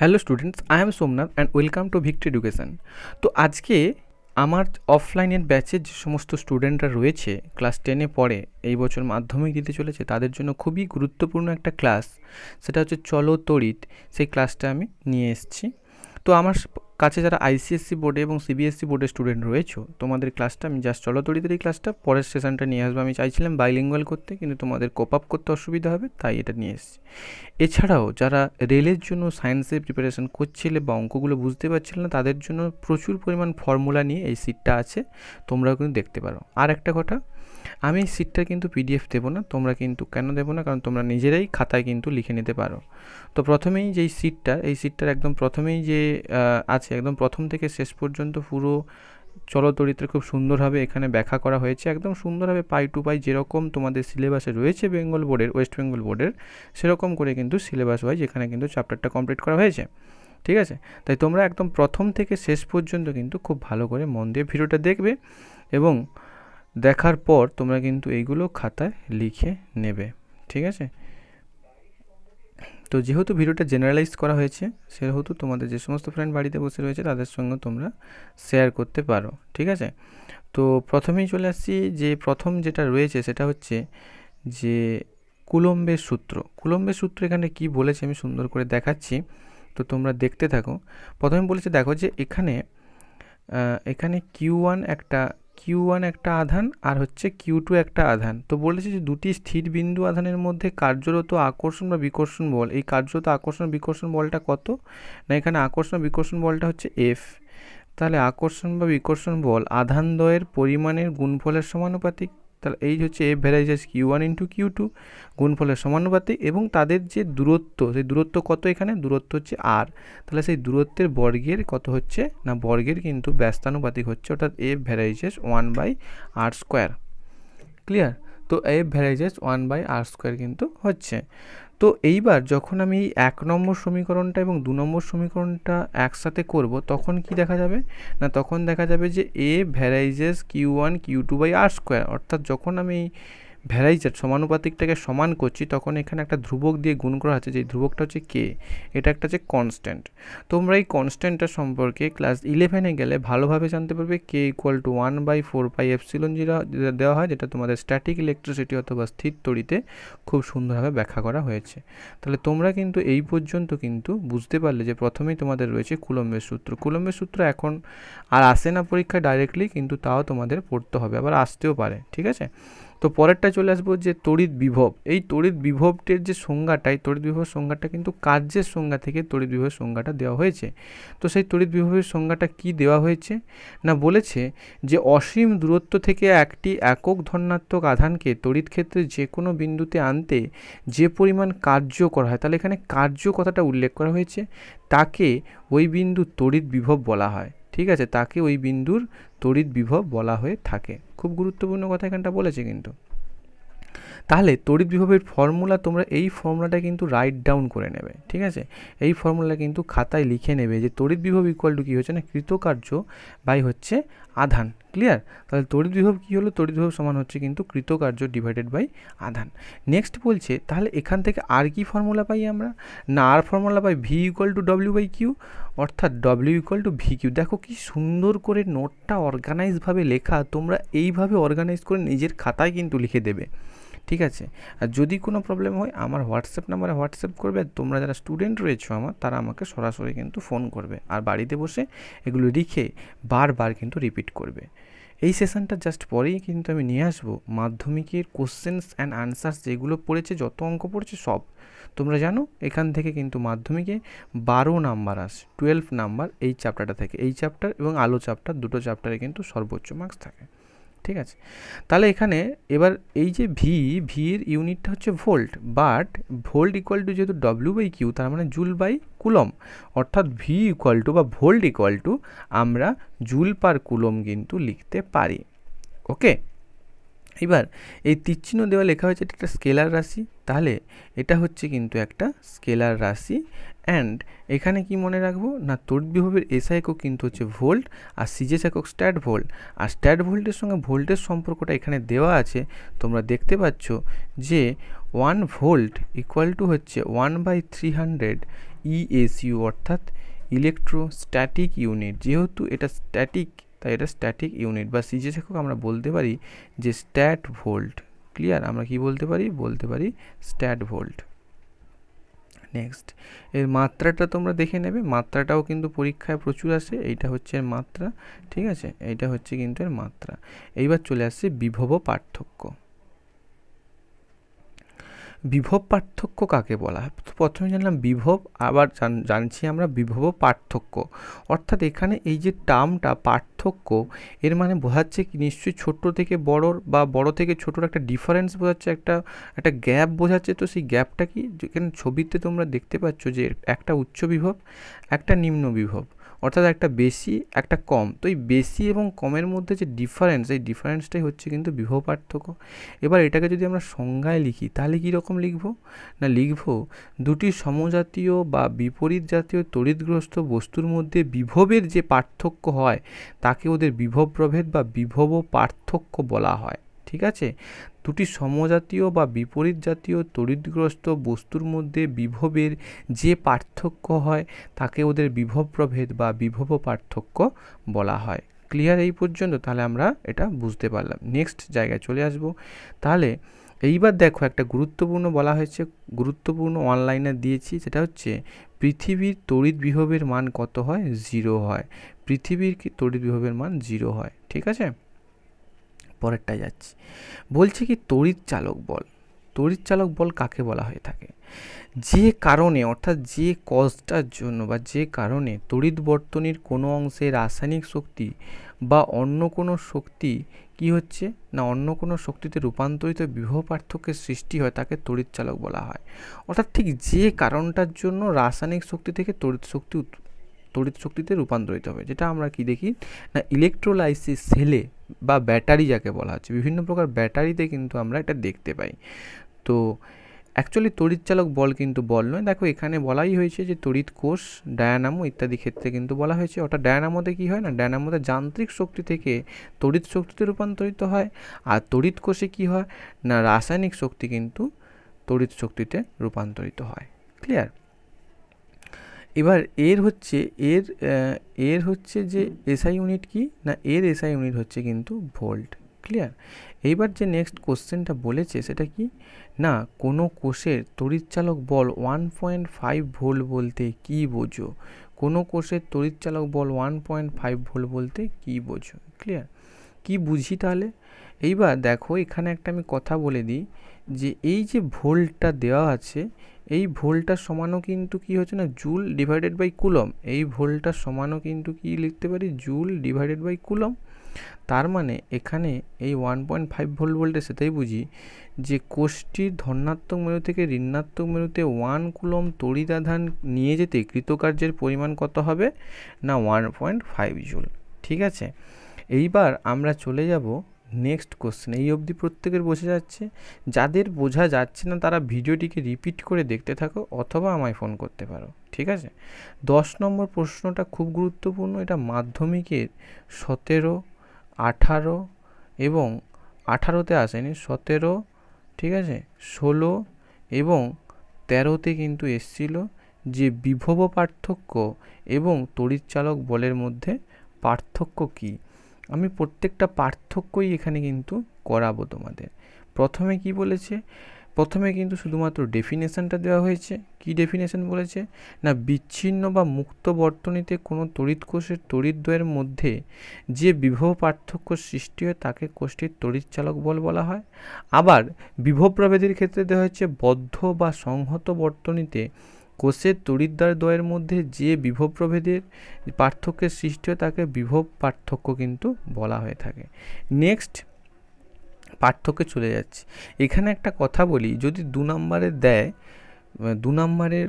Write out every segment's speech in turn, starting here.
Hello students, I am Somnath and welcome to victory education. তো আজকে আমার অফলাইনের ব্যাচের যে সমস্ত স্টুডেন্টরা রয়েছে, ক্লাস 10-এ পড়ে, এই বছর মাধ্যমিক দিতে চলেছে, তাদের জন্য খুবই গুরুত্বপূর্ণ একটা ক্লাস, সেটা হচ্ছে চলো তড়িৎ। সেই ক্লাসটা আমি নিয়ে এসেছি। তো আমার কাছে যারা আইসিএসসি বোর্ডে এবং সিবিএসসি বোর্ডের স্টুডেন্ট রয়েছে, তোমাদের ক্লাসটা আমি জাস্ট চলো তড়িতের এই ক্লাসটা পরের সেশনটা নিয়ে আসবো। আমি চাইছিলাম বাইলিঙ্গুয়াল করতে, কিন্তু তোমাদের কোপ আপ করতে অসুবিধা হবে, তাই এটা নিয়ে এসেছি। এছাড়াও যারা রেলের জন্য সায়েন্সের প্রিপারেশন করছিলে বা অঙ্কগুলো বুঝতে পারছিলে না, তাদের জন্য প্রচুর পরিমাণ ফর্মুলা নিয়ে এই সিটটা আছে, তোমরাও কিন্তু দেখতে পারো। আর একটা কথা, আমি এই সিটটা কিন্তু পিডিএফ দেবো না, তোমরা কিন্তু কেন দেবো না, কারণ তোমরা নিজেরাই খাতায় কিন্তু লিখে নিতে পারো। তো প্রথমেই যেই সিটটা, এই সিটটার একদম প্রথমেই যে আছে, একদম প্রথম থেকে শেষ পর্যন্ত পুরো চলো তড়িৎরে খুব সুন্দরভাবে এখানে ব্যাখ্যা করা হয়েছে, একদম সুন্দরভাবে পাই টু পাই, যেরকম তোমাদের সিলেবাসে রয়েছে বেঙ্গল বোর্ডের, ওয়েস্ট বেঙ্গল বোর্ডের, সেরকম করে কিন্তু সিলেবাস ওয়াইজ এখানে কিন্তু চ্যাপ্টারটা কমপ্লিট করা হয়েছে। ঠিক আছে, তাই তোমরা একদম প্রথম থেকে শেষ পর্যন্ত কিন্তু খুব ভালো করে মন দিয়ে ভিডিওটা দেখবে, এবং দেখার পর তোমরা কিন্তু এইগুলো খাতায় লিখে নেবে। ঠিক আছে, তো যেহেতু ভিডিওটা জেনারেলাইজ করা হয়েছে, সেহেতু তোমাদের যে সমস্ত ফ্রেন্ড বাড়িতে বসে রয়েছে তাদের সঙ্গে তোমরা শেয়ার করতে পারো। ঠিক আছে, তো প্রথমেই চলে আসছি, যে প্রথম যেটা রয়েছে সেটা হচ্ছে যে কুলম্বের সূত্র। কুলম্বের সূত্র এখানে কি বলেছে আমি সুন্দর করে দেখাচ্ছি, তো তোমরা দেখতে থাকো। প্রথমে বলেছে, দেখো যে এখানে এখানে কিউ ওয়ান একটা আধান আর হচ্ছে কিউ2 একটা আধান। তো বলেছে যে দুটি স্থির বিন্দু আধানের মধ্যে কার্যরত আকর্ষণ বা বিকর্ষণ বল, এই কার্যরত আকর্ষণ বিকর্ষণ বলটা কত না, এখানে আকর্ষণ বিকর্ষণ বলটা হচ্ছে এফ। তাহলে আকর্ষণ বা বিকর্ষণ বল আধানদ্বয়ের পরিমাণের গুণফলের সমানুপাতিক। তাহলে এই হচ্ছে এফ ভ্যারাইজাস কিউ1 ইন্টু কিউ2, গুণফলের সমানুপাতিক, এবং তাদের যে দূরত্ব, সেই দূরত্ব কত, এখানে দূরত্ব হচ্ছে আর। তাহলে সেই দূরত্বের বর্গের কত হচ্ছে না, বর্গের কিন্তু ব্যস্তানুপাতিক হচ্ছে, অর্থাৎ এফ ভ্যারাইজাস 1/r²। ক্লিয়ার? তো এফ ভ্যারাইজাস 1/r² কিন্তু হচ্ছে। তো এইবার যখন আমি এই 1 নম্বর সমীকরণটা এবং 2 নম্বর সমীকরণটা একসাথে করব, তখন কি দেখা যাবে না, তখন দেখা যাবে যে এ ভ্যারাইজাস কিউ1 কিউ2/r², অর্থাৎ যখন আমি ভ্যারাইজার সমানুপাতিকটাকে সমান করছি, তখন এখানে একটা ধ্রুবক দিয়ে গুণ করা আছে, যেই ধ্রুবকটা হচ্ছে কে, এটা একটা হচ্ছে কনস্ট্যান্ট। তোমরা এই কনস্ট্যান্টটা সম্পর্কে ক্লাস 11-এ গেলে ভালোভাবে জানতে পারবে। কে ইকুয়াল টু 1/4πε0 দেওয়া হয়, যেটা তোমাদের স্ট্যাটিক ইলেকট্রিসিটি অথবা স্থির তড়িতে খুব সুন্দরভাবে ব্যাখ্যা করা হয়েছে। তাহলে তোমরা কিন্তু এই পর্যন্ত কিন্তু বুঝতে পারলে যে প্রথমেই তোমাদের রয়েছে কুলম্বের সূত্র। কুলম্বের সূত্র এখন আর আসে না পরীক্ষায় ডাইরেক্টলি, কিন্তু তাও তোমাদের পড়তে হবে, আবার আসতেও পারে। ঠিক আছে, তো পরেরটা চলে আসবো যে তড়িৎ বিভব। এই তড়িৎ বিভবটির যে সংজ্ঞাটা, এই তড়িৎ বিভব সংজ্ঞাটা কিন্তু কার্যের সংজ্ঞা থেকে তড়িৎ বিভবের সংজ্ঞাটা দেওয়া হয়েছে। তো সেই তড়িৎ বিভবের সংজ্ঞাটা কি দেওয়া হয়েছে না, বলেছে যে অসীম দূরত্ব থেকে একটি একক ধনাত্মক আধানকে তড়িৎ ক্ষেত্রে যে কোনো বিন্দুতে আনতে যে পরিমাণ কার্য করা হয়, তাহলে এখানে কার্য কথাটা উল্লেখ করা হয়েছে, তাকে ওই বিন্দুর তড়িৎ বিভব বলা হয়। ঠিক আছে, তাকে ওই বিন্দুর তড়িৎ বিভব বলা হয়ে থাকে। খুব গুরুত্বপূর্ণ কথা এখানটা বলেছে কিন্তু। তাহলে তড়িৎ বিভবের ফর্মুলা, তোমরা এই ফর্মুলাটা কিন্তু রাইট ডাউন করে নেবে। ঠিক আছে, এই ফর্মুলা কিন্তু খাতায় লিখে নেবে, যে তড়িৎ বিভব ইকুয়াল টু কী হচ্ছে না, কৃতকার্য বাই হচ্ছে আধান। ক্লিয়ার? তাহলে তড়িৎ বিভব কী হলো, তড়িৎ বিভব সমান হচ্ছে কিন্তু কৃতকার্য ডিভাইডেড বাই আধান। নেক্সট বলছে, তাহলে এখান থেকে আর কি ফর্মুলা পাই আমরা না, আর ফর্মুলা পাই ভি ইকুয়াল টু ডব্লিউ/কিউ, অর্থাৎ W equal to V Q. দেখো কি সুন্দর করে নোটটা অর্গানাইজভাবে লেখা, তোমরা এইভাবে অর্গানাইজ করে নিজের খাতায় কিন্তু লিখে দেবে। ঠিক আছে, আর যদি কোনো প্রবলেম হয় আমার হোয়াটসঅ্যাপ নাম্বারে হোয়াটসঅ্যাপ করবে, আর তোমরা যারা স্টুডেন্ট রয়েছো আমার, তারা আমাকে সরাসরি কিন্তু ফোন করবে, আর বাড়িতে বসে এগুলো লিখে বারবার কিন্তু রিপিট করবে। এই সেশনটা জাস্ট পরেই কিন্তু আমি নিয়ে আসবো মাধ্যমিকের কোশ্চেন্স অ্যান্ড আনসার্স, যেগুলো পড়েছে, যত অঙ্ক পড়েছে সব। তোমরা জানো এখান থেকে কিন্তু মাধ্যমিকে 12 নাম্বার আসে, 12 নাম্বার এই চ্যাপ্টারটা থেকে, এই চ্যাপ্টার এবং আলো চ্যাপ্টার, দুটো চ্যাপ্টারে কিন্তু সর্বোচ্চ মার্কস থাকে। ঠিক আছে, তাহলে এখানে এবার এই যে ভির ইউনিটটা হচ্ছে volt, but volt equal to যেহেতু ডব্লিউ/কিউ, তার মানে জুল বাই কুলম, অর্থাৎ ভি ইকুয়াল টু বা ভোল্ট ইকুয়াল টু আমরা জুল পার কুলম কিন্তু লিখতে পারি। ওকে, এবার এই তীরচিহ্ন দেওয়া লেখা হয়েছে, এটা একটা স্কেলার রাশি, তাহলে এটা হচ্ছে কিন্তু একটা স্কেলার রাশি। অ্যান্ড এখানে কি মনে রাখবো না, তড়িৎ বিভবের এসআই একক কিন্তু হচ্ছে ভোল্ট, আর সিজেস একক স্ট্যাট ভোল্ট, আর স্ট্যাট ভোল্টের সঙ্গে ভোল্টের সম্পর্কটা এখানে দেওয়া আছে। তোমরা দেখতে পাচ্ছ যে 1 ভোল্ট ইকুয়াল টু হচ্ছে 1/300 ইএসইউ অর্থাৎ ইলেকট্রোস্ট্যাটিক ইউনিট। যেহেতু এটা স্ট্যাটিক তাই এটা স্ট্যাটিক ইউনিট, বা সিজিএস একক আমরা বলতে পারি যে স্ট্যাট ভোল্ট। ক্লিয়ার? আমরা কি বলতে পারি স্ট্যাট ভোল্ট। নেক্সট, এর মাত্রাটা তোমরা দেখে নেবে, মাত্রাটাও কিন্তু পরীক্ষায় প্রচুর আসে। এইটা হচ্ছে এর মাত্রা, ঠিক আছে, এইটা হচ্ছে কিন্তু এর মাত্রা। এইবার চলে আসছে বিভব পার্থক্য। বিভব পার্থক্য কাকে বলা হয়? তো প্রথমে জানলাম বিভব, আবার জানছি আমরা বিভব পার্থক্য। অর্থাৎ এখানে এই যে টার্মটা পার্থক্য, এর মানে বোঝাচ্ছে কি নিশ্চয়ই ছোট থেকে বড়র বা বড় থেকে ছোটোর একটা ডিফারেন্স বোঝাচ্ছে, একটা গ্যাপ বোঝাচ্ছে। তো সেই গ্যাপটা কি, যেখানে ছবিতে তোমরা দেখতে পাচ্ছ যে একটা উচ্চ বিভব একটা নিম্ন বিভব, অর্থাৎ একটা বেশি একটা কম। তো এই বেশি এবং কমের মধ্যে যে ডিফারেন্স, এই ডিফারেন্সটাই হচ্ছে কিন্তু বিভব পার্থক্য। এবার এটাকে যদি আমরা সংজ্ঞায় লিখি তাহলে কীরকম লিখব না, লিখব দুটি সমজাতীয় বা বিপরীত জাতীয় তড়িৎগ্রস্ত বস্তুর মধ্যে বিভবের যে পার্থক্য হয় তাকে ওদের বিভব প্রভেদ বা বিভব পার্থক্য বলা হয়। ঠিক আছে? দুটি সমজাতীয় বা বিপরীত জাতীয় তড়িৎগ্রস্ত বস্তুর মধ্যে বিভবের যে পার্থক্য হয় তাকে ওদের বিভব প্রভেদ বা বিভব পার্থক্য বলা হয়। ক্লিয়ার এই পর্যন্ত? তাহলে আমরা এটা বুঝতে পারলাম। নেক্সট জায়গায় চলে আসব। তাহলে এইবার দেখো একটা গুরুত্বপূর্ণ বলা হয়েছে, গুরুত্বপূর্ণ অনলাইনে দিয়েছি, সেটা হচ্ছে পৃথিবীর তড়িৎ বিভবের মান কত হয়? 0 হয়। পৃথিবীর কি তড়িৎ বিভবের মান 0 হয়। ঠিক আছে, পরেরটায় যাচ্ছি। বলছে কি তড়িৎ চালক বল। তড়িৎ চালক বল কাকে বলা হয়ে থাকে? যে কারণে, অর্থাৎ যে কজটার জন্য বা যে কারণে তড়িৎ বর্তনীর কোনো অংশে রাসায়নিক শক্তি বা অন্য কোনো শক্তি কি হচ্ছে না, অন্য কোনো শক্তিতে রূপান্তরিত বিভব পার্থক্যের সৃষ্টি হয় তাকে তড়িৎ চালক বলা হয়। অর্থাৎ ঠিক যে কারণটার জন্য রাসায়নিক শক্তি থেকে তড়িৎ শক্তিতে রূপান্তরিত হবে, যেটা আমরা কি দেখি না ইলেকট্রোলাইসিস সেলে বা ব্যাটারি যাকে বলা হচ্ছে, বিভিন্ন প্রকার ব্যাটারিতে কিন্তু আমরা এটা দেখতে পাই। তো অ্যাকচুয়ালি তড়িৎচালক বল কিন্তু বল নয়। দেখো এখানে বলাই হয়েছে যে তড়িৎ কোষ, ডায়নামো ইত্যাদি ক্ষেত্রে কিন্তু বলা হয়েছে। অর্থাৎ ডায়নামোতে কী হয় না, ডায়নামোতে যান্ত্রিক শক্তি থেকে তড়িৎ শক্তিতে রূপান্তরিত হয়, আর তড়িৎ কোষে কী হয় না রাসায়নিক শক্তি কিন্তু তড়িৎ শক্তিতে রূপান্তরিত হয়। ক্লিয়ার? এবার এর হচ্ছে যে এসআই ইউনিট কি না, এর এসআই ইউনিট হচ্ছে কিন্তু ভোল্ট। ক্লিয়ার? এইবার যে নেক্সট কোশ্চেনটা বলেছে সেটা কি না, কোনো কোষের তড়িৎচালক বল 1.5 ভোল্ট বলতে কী বোঝো? কোনো কোষের তড়িৎচালক বল 1.5 ভোল্ট বলতে কী বোঝো? ক্লিয়ার? কি বুঝি তাহলে? এইবার দেখো এখানে একটা আমি কথা বলে দিই যে এই যে ভোল্টটা দেওয়া আছে, এই ভোল্টটার সমানও কিন্তু কি হচ্ছে না জুল ডিভাইডেড বাই কুলম। এই ভোল্টটার সমানও কিন্তু কি লিখতে পারি, জুল ডিভাইডেড বাই কুলম। তার মানে এখানে এই 1.5 ভোল্ট বলতে সেটাই বুঝি যে কোষটির ধনাত্মক মেরু থেকে ঋণাত্মক মেরুতে 1 কুলম তড়িৎ আধান নিয়ে যেতে কৃতকার্যের পরিমাণ কত হবে না 1.5 জুল। ঠিক আছে, এইবার আমরা চলে যাব নেক্সট কোশ্চেন। এই অবধি প্রত্যেকের বোঝা যাচ্ছে? যাদের বোঝা যাচ্ছে না তারা ভিডিওটিকে রিপিট করে দেখতে থাকো অথবা আমায় ফোন করতে পারো। ঠিক আছে, 10 নম্বর প্রশ্নটা খুব গুরুত্বপূর্ণ। এটা মাধ্যমিকের 17, 18 এবং 18তে আসেনি, 17, ঠিক আছে, 16 এবং 13তে কিন্তু এসছিল যে বিভব পার্থক্য এবং তড়িৎচালক বলের মধ্যে পার্থক্য কী। আমি প্রত্যেকটা পার্থক্যই এখানে কিন্তু করাবো তোমাদের। প্রথমে কি বলেছে, প্রথমে কিন্তু শুধুমাত্র ডেফিনেশনটা দেওয়া হয়েছে। কি ডেফিনেশন বলেছে না, বিচ্ছিন্ন বা মুক্ত বর্তনীতে কোনো তড়িৎ কোষের তড়িৎদ্বয়ের মধ্যে যে বিভব পার্থক্য সৃষ্টি হয় তাকে কোষটির তড়িৎচালক বল বলা হয়। আবার বিভব প্রভেদের ক্ষেত্রে দেওয়া হচ্ছে বদ্ধ বা সংহত বর্তনীতে কোষের তড়িৎদ্বয়ের মধ্যে যে বিভব প্রভেদের পার্থক্যের সৃষ্টি হয় তাকে বিভব পার্থক্য কিন্তু বলা হয়ে থাকে। নেক্সট পার্থক্যে চলে যাচ্ছে। এখানে একটা কথা বলি, যদি 2 নম্বরের দেয়, 2 নম্বরের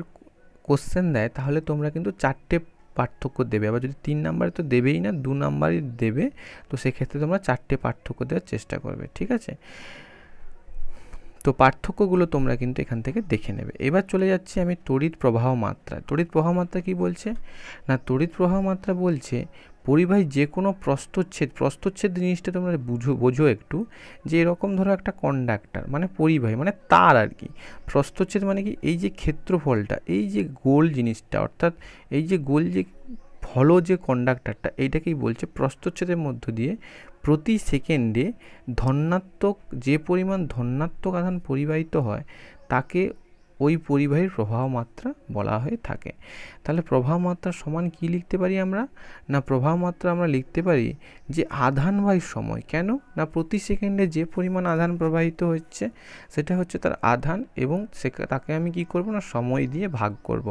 কোশ্চেন দেয় তাহলে তোমরা কিন্তু 4টে পার্থক্য দেবে। আবার যদি 3 নম্বরে তো দেবেই না, 2 নম্বরই দেবে, তো সেক্ষেত্রে তোমরা 4টে পার্থক্য দেওয়ার চেষ্টা করবে। ঠিক আছে, তো পার্থক্যগুলো তোমরা কিন্তু এখান থেকে দেখে নেবে। এবার চলে যাচ্ছি আমি তড়িৎ প্রবাহ মাত্রা। তড়িৎ প্রবাহ মাত্রা কি বলছে না, তড়িৎ প্রবাহ মাত্রা বলছে পরিবাহী যে কোনো প্রস্থচ্ছেদ জিনিসটা তোমরা বোঝো একটু, যে এরকম ধরো একটা কন্ডাক্টর মানে পরিবাহী মানে তার আর কি। প্রস্থচ্ছেদ মানে কি, এই যে ক্ষেত্রফলটা, এই যে গোল জিনিসটা, অর্থাৎ এই যে গোল যে হলো যে কন্ডাক্টরটা, এইটাকেই বলছে প্রস্থচ্ছেদের মধ্য দিয়ে প্রতি সেকেন্ডে ধনাত্মক, যে পরিমাণ ধনাত্মক আধান পরিবাহিত হয় তাকে ওই পরিবাহীর প্রবাহ মাত্রা বলা হয়ে থাকে। তাহলে প্রবাহ মাত্রা সমান কি লিখতে পারি আমরা, না প্রবাহ মাত্রা আমরা লিখতে পারি যে আধান বাই সময়। কেন না, প্রতি সেকেন্ডে যে পরিমাণ আধান প্রবাহিত হচ্ছে সেটা হচ্ছে তার আধান, এবং তাকে আমি কি করব না সময় দিয়ে ভাগ করব।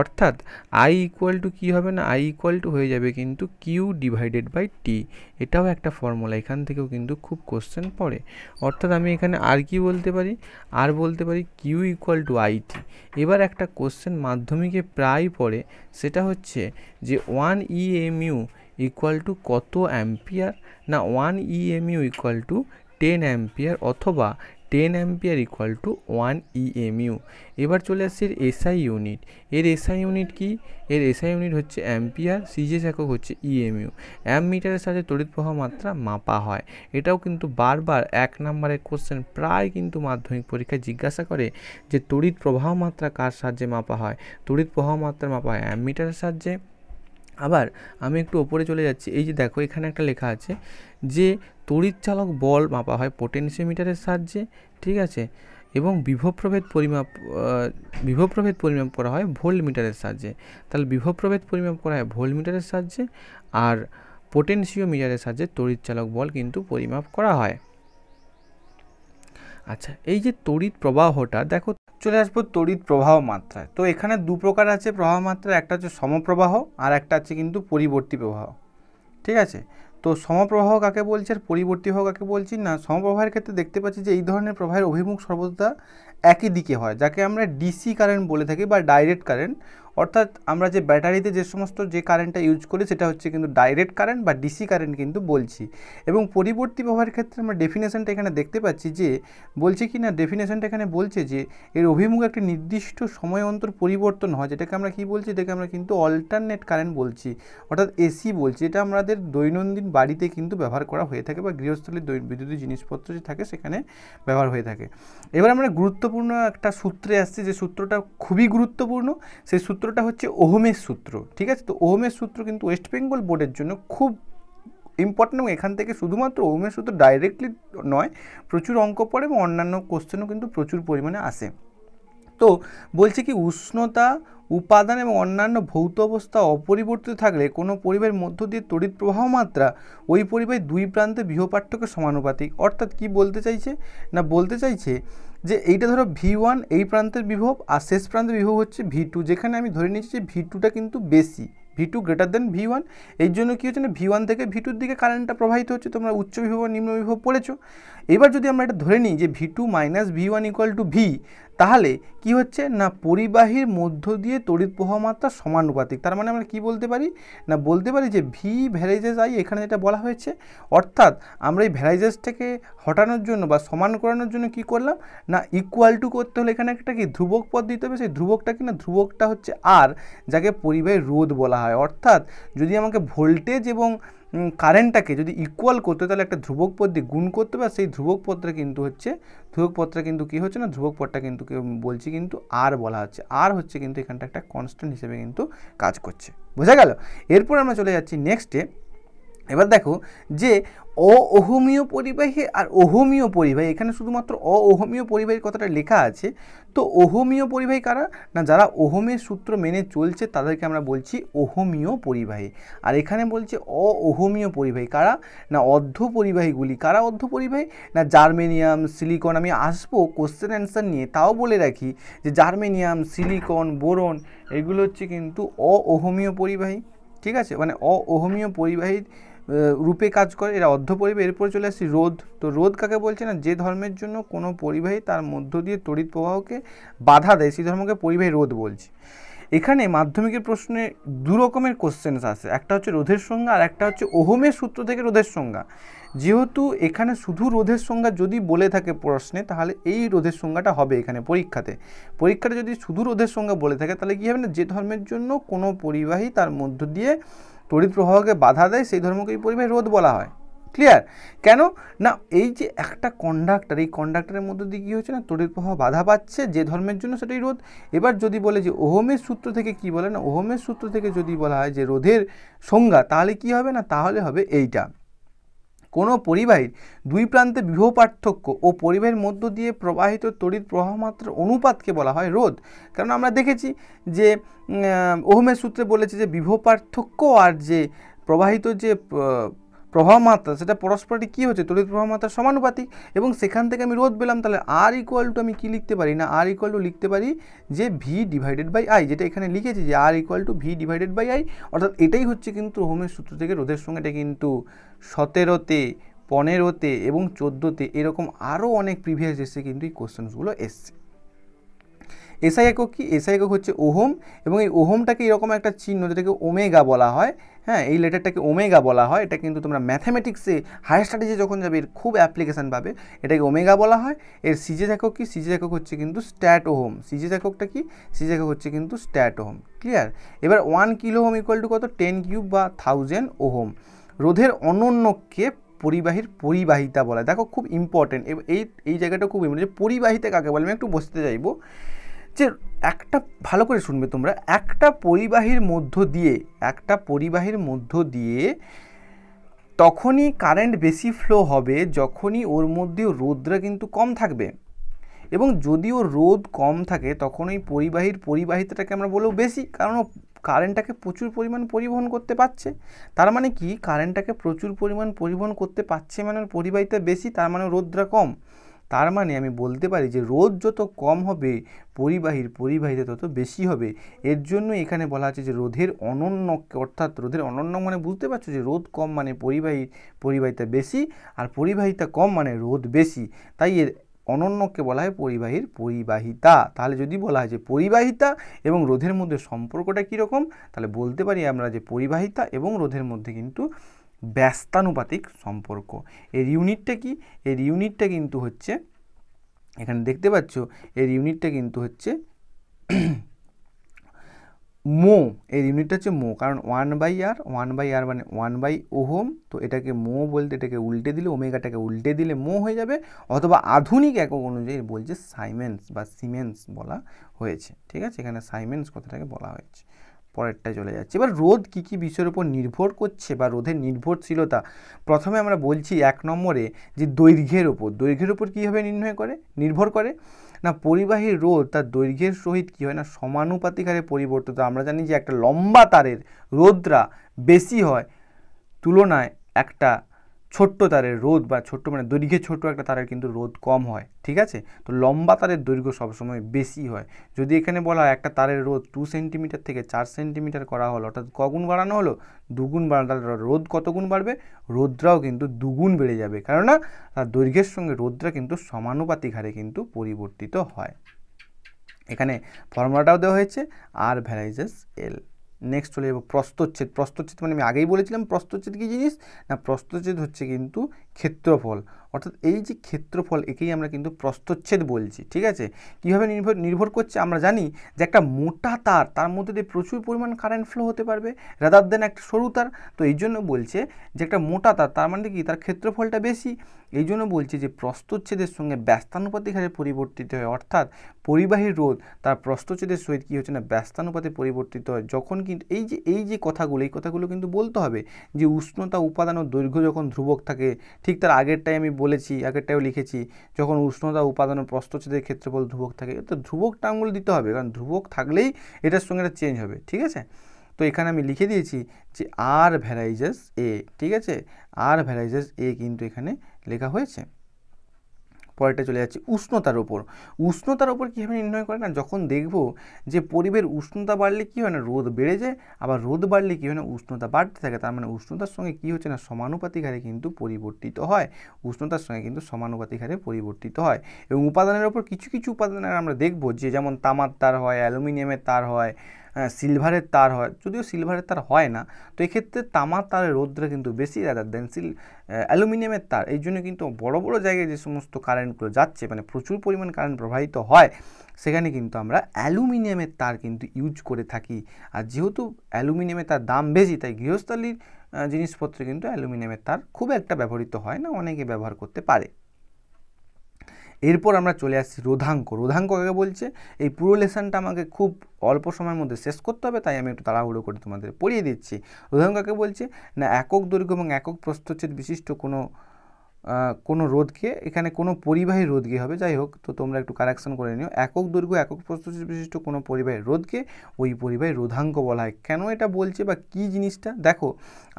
অর্থাৎ আই ইকুয়াল টু কী হবে না, আই ইকুয়াল টু হয়ে যাবে কিন্তু কিউ ডিভাইডেড বাই টি। এটাও একটা ফর্মুলা, এখান থেকেও কিন্তু খুব কোশ্চেন পড়ে। অর্থাৎ আমি এখানে আর কি বলতে পারি, আর বলতে পারি Q equal to I T. এবার একটা কোশ্চেন মাধ্যমিকে প্রায় পড়ে, সেটা হচ্ছে যে 1 ইএমইউ ইকুয়াল টু কত অ্যাম্পিয়ার, না 1 ইএমইউ ইকুয়াল টু 10 অ্যাম্পিয়ার, অথবা 10 অ্যাম্পিয়ার ইকুয়াল টু 1 ইএমইউ। এবার চলে আসছে এর এসআই ইউনিট। এর এসআই ইউনিট কি, এর এসআই ইউনিট হচ্ছে অ্যাম্পিয়ার, সিজিএস একক হচ্ছে ইএমইউ। অ্যামমিটারের সাথে তড়িৎ প্রবাহ মাত্রা মাপা হয়। এটাও কিন্তু বারবার 1 নম্বরের কোশ্চেন প্রায় কিন্তু মাধ্যমিক পরীক্ষায় জিজ্ঞাসা করে যে তড়িৎ প্রবাহ মাত্রা কার সাহায্যে মাপা হয়। তড়িৎ প্রবাহ মাত্রা মাপা হয় অ্যামমিটারের সাহায্যে। আবার আমি একটু ওপরে চলে যাচ্ছি, এই যে দেখো এখানে একটা লেখা আছে যে তড়িৎ চালক বল মাপা হয় পোটেনশিওমিটারের সাহায্যে, ঠিক আছে, এবং বিভব প্রভেদ পরিমাপ করা হয় ভোল্টমিটারের সাহায্যে। তাহলে বিভব প্রভেদ পরিমাপ করা হয় ভোল্টমিটারের সাহায্যে, আর পোটেনশিওমিটারের সাহায্যে তড়িৎ চালক বল কিন্তু পরিমাপ করা হয়। আচ্ছা, এই যে তড়িৎ প্রবাহটা দেখো, চলে আসবো তড়িৎ প্রবাহ মাত্রায়। তো এখানে দু প্রকার আছে প্রবাহ মাত্রা, একটা হচ্ছে সমপ্রবাহ আর একটা আছে কিন্তু পরিবর্তী প্রবাহ, ঠিক আছে। তো সমপ্রবাহ কাকে বলছি আর পরিবর্তী প্রবাহ কাকে বলছি, না সমপ্রবাহের ক্ষেত্রে দেখতে পাচ্ছি যে এই ধরনের প্রবাহের অভিমুখ সর্বদা একই দিকে হয়, যাকে আমরা ডিসি কারেন্ট বলে থাকি বা ডাইরেক্ট কারেন্ট। অর্থাৎ আমরা যে ব্যাটারিতে যে সমস্ত যে কারেন্টটা ইউজ করি সেটা হচ্ছে কিন্তু ডাইরেক্ট কারেন্ট বা ডিসি কারেন্ট কিন্তু বলছি। এবং পরিবর্তী প্রবাহের ক্ষেত্রে আমরা ডেফিনেশনটা এখানে দেখতে পাচ্ছি যে বলছে কি না, ডেফিনেশনটা এখানে বলছে যে এর অভিমুখ একটি নির্দিষ্ট সময় অন্তর পরিবর্তন হয়, যেটাকে আমরা কি বলছি, এটাকে আমরা কিন্তু অল্টারনেট কারেন্ট বলছি, অর্থাৎ এসি বলছি। এটা আমাদের দৈনন্দিন বাড়িতে কিন্তু ব্যবহার করা হয়ে থাকে বা গৃহস্থলীর বৈদ্যুতিক জিনিসপত্র যে থাকে সেখানে ব্যবহার হয়ে থাকে। এবার আমরা গুরুত্বপূর্ণ একটা সূত্রে আসছি, যে সূত্রটা খুবই গুরুত্বপূর্ণ। সেই সূত্রটা হচ্ছে ওহমের সূত্র, ঠিক আছে। তো ওহমের সূত্র কিন্তু ওয়েস্ট বেঙ্গল বোর্ডের জন্য খুব ইম্পর্টেন্ট, এবং এখান থেকে শুধুমাত্র ওহমের সূত্র ডাইরেক্টলি নয়, প্রচুর অঙ্ক পড়ে এবং অন্যান্য কোশ্চেনও কিন্তু প্রচুর পরিমাণে আসে। তো বলছে কি, উষ্ণতা, উপাদান এবং অন্যান্য ভৌত অবস্থা অপরিবর্তিত থাকলে কোনো পরিবাহীর মধ্য দিয়ে তড়িৎ প্রবাহ মাত্রা ওই পরিবাহীর দুই প্রান্তে বিভব পার্থক্যের সমানুপাতিক। অর্থাৎ কি বলতে চাইছে, না বলতে চাইছে যে এইটা ধরো V1 এই প্রান্তের বিভব আর শেষ প্রান্তের বিভব হচ্ছে V2, যেখানে আমি ধরে নিচ্ছি যে V2টা কিন্তু বেশি, V2 গ্রেটার দেন V1। এই জন্য কী হচ্ছে না, V1 থেকে V2-র দিকে কারেন্টটা প্রবাহিত হচ্ছে। তোমরা উচ্চ বিভব আর নিম্ন বিভব পড়েছো। এবার যদি আমরা এটা ধরে নিই যে V2 minus V1 equal to V, তাহলে কি হচ্ছে না, পরিবাহীর মধ্য দিয়ে তড়িৎ প্রবাহ মাত্রা সমানুপাতিক। তার মানে আমরা কি বলতে পারি, না বলতে পারি যে V ভ্যারাইজেস আই, এখানে যেটা বলা হয়েছে। অর্থাৎ আমরা এই ভ্যারাইজেসটাকে হটানোর জন্য বা সমান করানোর জন্য কি করলাম, না ইকুয়াল টু করতে হলে এখানে একটা কি ধ্রুবক পদ দিতে হবে। সেই ধ্রুবকটা কি না, ধ্রুবকটা হচ্ছে আর, যাকে পরিবাহীর রোধ বলা হয়। অর্থাৎ যদি আমাকে ভোল্টেজ এবং কারেন্টটাকে যদি ইকুয়াল করতে হয় তাহলে একটা ধ্রুবক পদ দিয়ে গুণ করতে হবে, আর সেই ধ্রুবক পদটা কিন্তু হচ্ছে, ধ্রুবক পদটা কিন্তু কী হচ্ছে না, ধ্রুবক পদটা কিন্তু বলছি কিন্তু আর বলা হচ্ছে। আর হচ্ছে কিন্তু এখানটা একটা কনস্ট্যান্ট হিসেবে কিন্তু কাজ করছে, বোঝা গেল। এরপর আমরা চলে যাচ্ছি নেক্সটে। এবার দেখো যে অওহমীয় পরিবাহী আর ওহমীয় পরিবাহী, এখানে শুধুমাত্র অওহমীয় পরিবাহীর কথাটা লেখা আছে। তো ওহমীয় পরিবাহী কারা, না যারা ওহমের সূত্র মেনে চলছে তাদেরকে আমরা বলছি ওহমীয় পরিবাহী। আর এখানে বলছে অওহমীয় পরিবাহী কারা, না অর্ধ পরিবাহীগুলি। কারা অর্ধ পরিবাহী, না জার্মেনিয়াম, সিলিকন। আমি আসবো কোশ্চেন অ্যান্সার নিয়ে, তাও বলে রাখি যে জার্মেনিয়াম, সিলিকন, বোরন এগুলো হচ্ছে কিন্তু অওহমীয় পরিবাহী, ঠিক আছে, মানে অওহমীয় পরিবাহী রূপে কাজ করে, এরা অর্ধ পরিবাহী। এরপরে চলে আসছি রোধ। তো রোধ কাকে বলছে, না যে ধর্মের জন্য কোনো পরিবাহী তার মধ্য দিয়ে তড়িৎ প্রবাহকে বাধা দেয় সেই ধর্মকে পরিবাহী রোধ বলছি। এখানে মাধ্যমিকের প্রশ্নে দু রকমের কোশ্চেন্স আসে, একটা হচ্ছে রোধের সংজ্ঞা আর একটা হচ্ছে ওহমের সূত্র থেকে রোধের সংজ্ঞা। যেহেতু এখানে শুধু রোধের সংজ্ঞা যদি বলে থাকে প্রশ্নে, তাহলে এই রোধের সংজ্ঞাটা হবে এখানে পরীক্ষাটা যদি শুধু রোধের সংজ্ঞা বলে থাকে তাহলে কী হবে না, যে ধর্মের জন্য কোনো পরিবাহী তার মধ্য দিয়ে তড়িৎ প্রবাহকে বাধা দেয় সেই ধর্মকেই পরিবাহী রোধ বলা হয়। ক্লিয়ার? কেন না, এই যে একটা কন্ডাক্টর, এই কন্ডাক্টরের মধ্যে দিয়ে কী হচ্ছে না, তড়িৎ প্রবাহ বাধা পাচ্ছে যে ধর্মের জন্য সেটাই রোধ। এবার যদি বলে যে ওহমের সূত্র থেকে কি বলে না, ওহমের সূত্র থেকে যদি বলা হয় যে রোধের সংজ্ঞা, তাহলে কি হবে না, তাহলে হবে এইটা, কোনো পরিবাহীর দুই প্রান্তে বিভব পার্থক্য ও পরিবাহীর মধ্য দিয়ে প্রবাহিত তড়িৎ প্রবাহ মাত্রার অনুপাতকে বলা হয় রোধ। কারণ আমরা দেখেছি যে ওহমের সূত্রে বলেছে যে বিভব পার্থক্য আর যে প্রবাহিত যে প্রবাহ মাত্রা, সেটা পরস্পরটি কী হচ্ছে, তড়িৎ প্রবাহ মাত্রার সমানুপাতিক, এবং সেখান থেকে আমি রোধ পেলাম। তাহলে আর ইকুয়াল টু আমি কী লিখতে পারি না, আর ইকুয়াল টু লিখতে পারি যে ভি ডিভাইডেড বাই আই, যেটা এখানে লিখেছি যে R equal to V divided by I. অর্থাৎ এটাই হচ্ছে কিন্তু ওহমের সূত্র থেকে রোধের সঙ্গে, এটা কিন্তু 17তে, 15তে এবং 14তে এরকম আরও অনেক প্রিভিয়াস এসে কিন্তু এই কোশ্চেন্সগুলো এসছে। এসআই একক কি, এসআই একক হচ্ছে ওহম, এবং এই ওহমটাকে এরকম একটা চিহ্ন যেটাকে ওমেগা বলা হয়, হ্যাঁ, এই লেটারটাকে ওমেগা বলা হয়। এটা কিন্তু তোমরা ম্যাথামেটিক্সে হায়ার স্টাডিজে যখন যাবে এর খুব অ্যাপ্লিকেশান পাবে, এটাকে ওমেগা বলা হয়। এর সিজেস একক কি, সিজেস একক হচ্ছে কিন্তু স্ট্যাট ওহম। সিজেস এককটা কি, সিজেস একক হচ্ছে কিন্তু স্ট্যাট ওহম। ক্লিয়ার? এবার 1 কিলো ওহম ইকুয়াল টু কত, 10 কিউব বা 1000 ওহম। রোধের অনন্যকে পরিবাহীর পরিবাহিতা বলা হয়। দেখো খুব ইম্পর্টেন্ট, এই জায়গাটা খুব ইম্পর্টেন্ট, যে পরিবাহিতা কাকে বলে। আমি একটু বসতে চাইবো যে একটা, ভালো করে শুনবে তোমরা, একটা পরিবাহীর মধ্য দিয়ে তখনই কারেন্ট বেশি ফ্লো হবে যখনই ওর মধ্যেও রোধটা কিন্তু কম থাকবে, এবং যদিও রোধ কম থাকে তখন ওই পরিবাহীর পরিবাহিতাটাকে আমরা বলবো বেশি, কারণ কারেন্টটাকে প্রচুর পরিমাণ পরিবহন করতে পারছে। তার মানে কি, কারেন্টটাকে প্রচুর পরিমাণ পরিবহন করতে পারছে মানে পরিবাহিতা বেশি, তার মানে রোধটা কম। তার মানে আমি বলতে পারি যে রোধ যত কম হবে পরিবাহীর পরিবাহিতা তত বেশি হবে। এর জন্য এখানে বলা আছে যে রোধের অনন্য, অর্থাৎ রোধের অনন্য মানে বুঝতে পারছো যে রোধ কম মানে পরিবাহিতা বেশি, আর পরিবাহিতা কম মানে রোধ বেশি, তাই এর অনন্যকে বলা হয় পরিবাহীর পরিবাহিতা। তাহলে যদি বলা হয় যে পরিবাহিতা এবং রোধের মধ্যে সম্পর্কটা কীরকম, তাহলে বলতে পারি আমরা যে পরিবাহিতা এবং রোধের মধ্যে কিন্তু ব্যস্তানুপাতিক সম্পর্ক। এর ইউনিটটা কি, এর ইউনিটটা কিন্তু হচ্ছে, এখানে দেখতে পাচ্ছ এর ইউনিটটা কিন্তু হচ্ছে মো। এর ইউনিটটা হচ্ছে মো, কারণ 1/r, 1/r মানে 1 ওহম। তো এটাকে মো বলতে, এটাকে উল্টে দিলে, ওমেগাটাকে উল্টে দিলে মো হয়ে যাবে, অথবা আধুনিক একক অনুযায়ী বলছে সাইমেন্স বা সিমেন্স বলা হয়েছে। ঠিক আছে, এখানে সাইমেন্স কথাটাকে বলা হয়েছে। পরেরটায় চলে যাচ্ছে। এবার রোধ কী কী বিষয়ের উপর নির্ভর করছে বা রোধের নির্ভরশীলতা, প্রথমে আমরা বলছি 1 নম্বরে যে দৈর্ঘ্যের উপর কীভাবে নির্ভর করে না, পরিবাহীর রোধ তার দৈর্ঘ্যের সহিত কী হয় না, সমানুপাতিক হারে পরিবর্তিত। আমরা জানি যে একটা লম্বা তারের রোধটা বেশি হয় তুলনায় একটা ছোট্ট তারের রোধ, বা ছোট্ট মানে দৈর্ঘ্যে ছোট একটা তারের কিন্তু রোধ কম হয়। ঠিক আছে, তো লম্বা তারের দৈর্ঘ্য সবসময় বেশি হয়। যদি এখানে বলা হয় একটা তারের রোধ 2 সেন্টিমিটার থেকে 4 সেন্টিমিটার করা হলো, অর্থাৎ কগুণ বাড়ানো হলো, 2 গুণ বাড়ানো, তাহলে রোধ কত গুণ বাড়বে, রোধটাও কিন্তু 2 গুণ বেড়ে যাবে, কেননা তার দৈর্ঘ্যের সঙ্গে রোধটা কিন্তু সমানুপাতিক হারে কিন্তু পরিবর্তিত হয়। এখানে ফর্মুলাটাও দেওয়া হয়েছে, আর ভ্যারাইজেস এল। নেক্সট চলে যাবো প্রস্থচ্ছেদ। প্রস্থচ্ছেদ মানে আমি আগেই বলেছিলাম প্রস্থচ্ছেদ কী জিনিস না, প্রস্থচ্ছেদ হচ্ছে কিন্তু ক্ষেত্রফল, অর্থাৎ এই যে ক্ষেত্রফল, একেই আমরা কিন্তু প্রস্থচ্ছেদ বলছি। ঠিক আছে, কীভাবে নির্ভর করছে, আমরা জানি যে একটা মোটা তার, তার মধ্যে দিয়ে প্রচুর পরিমাণ কারেন্ট ফ্লো হতে পারবে রাদার দেন একটা সরু তার। তো এই জন্য বলছে যে একটা মোটা তার, তার মানে কি, তার ক্ষেত্রফলটা বেশি। এই জন্য বলছে যে প্রস্থচ্ছেদের সঙ্গে ব্যস্তানুপাতিক হারে পরিবর্তিত হয়, অর্থাৎ পরিবাহীর রোধ তার প্রস্থচ্ছেদের সহিত কী হচ্ছে না, ব্যস্তানুপাতে পরিবর্তিত হয়। যখন কিন্তু এই যে কথাগুলো কিন্তু বলতে হবে যে উষ্ণতা, উপাদান ও দৈর্ঘ্য যখন ধ্রুবক থাকে, ঠিক তার আগেরটাই আমি বলেছি, আগেরটাও লিখেছি, যখন উষ্ণতা, উপাদান ও প্রস্থচ্ছেদের ক্ষেত্রফল ধ্রুবক থাকে, তো ধ্রুবক টার্মগুলো দিতে হবে, কারণ ধ্রুবক থাকলেই এটার সঙ্গে এটা চেঞ্জ হবে। ঠিক আছে, তো এখানে আমি লিখে দিয়েছি যে আর ভ্যারাইজেস এ। ঠিক আছে, আর ভ্যারাইজেস এ কিন্তু এখানে লেখা হয়েছে। পরেরটা চলে যাচ্ছে উষ্ণতার ওপর কীভাবে নির্ণয় করে না, যখন দেখব যে পরিবেশের উষ্ণতা বাড়লে কী হয় না, রোধ বেড়ে যায়, আবার রোধ বাড়লে কী হয় না, উষ্ণতা বাড়তে থাকে, তার মানে উষ্ণতার সঙ্গে কী হচ্ছে না, সমানুপাতিক হারে কিন্তু পরিবর্তিত হয়, উষ্ণতার সঙ্গে কিন্তু সমানুপাতিক হারে পরিবর্তিত হয়। এবং উপাদানের ওপর কিছু উপাদানের আমরা দেখব যে যেমন তামার তার হয়, অ্যালুমিনিয়ামের তার হয়, সিলভারের তার হয়, যদিও সিলভারের তার হয় না, তো এক্ষেত্রে তামার তারের রোধটা কিন্তু বেশি রাদার দেন অ্যালুমিনিয়ামের তার। এই জন্য কিন্তু বড় বড় জায়গায় যে সমস্ত কারেন্টগুলো যাচ্ছে, মানে প্রচুর পরিমাণ কারেন্ট প্রবাহিত হয়, সেখানে কিন্তু আমরা অ্যালুমিনিয়ামের তার কিন্তু ইউজ করে থাকি। আর যেহেতু অ্যালুমিনিয়ামের তার দাম বেশি, তাই গৃহস্থালির জিনিসপত্রে কিন্তু অ্যালুমিনিয়ামের তার খুব একটা ব্যবহৃত হয় না, অনেকে ব্যবহার করতে পারে। এরপর আমরা চলে আসছি রোধাঙ্ক। রোধাঙ্ক কাকে বলছে, এই পুরো লেসনটা আমাকে খুব অল্প সময়ের মধ্যে শেষ করতে হবে, তাই আমি একটু তাড়াহুড়ো করে তোমাদের পড়িয়ে দিচ্ছি। রোধাঙ্ক কাকে বলছে না, একক দৈর্ঘ্য এবং একক প্রস্থচ্ছেদ বিশিষ্ট কোনো রোধকে, এখানে কোনো পরিবাহী রোধকে হবে, যাই হোক, তো তোমরা একটু কারেকশন করে নিও। একক দৈর্ঘ্য একক প্রস্থচ্ছেদ বিশিষ্ট কোনো পরিবাহী রোধকে ওই পরিবাহী রোধাঙ্ক বলা হয়। কেন এটা বলছে বা কী জিনিসটা, দেখো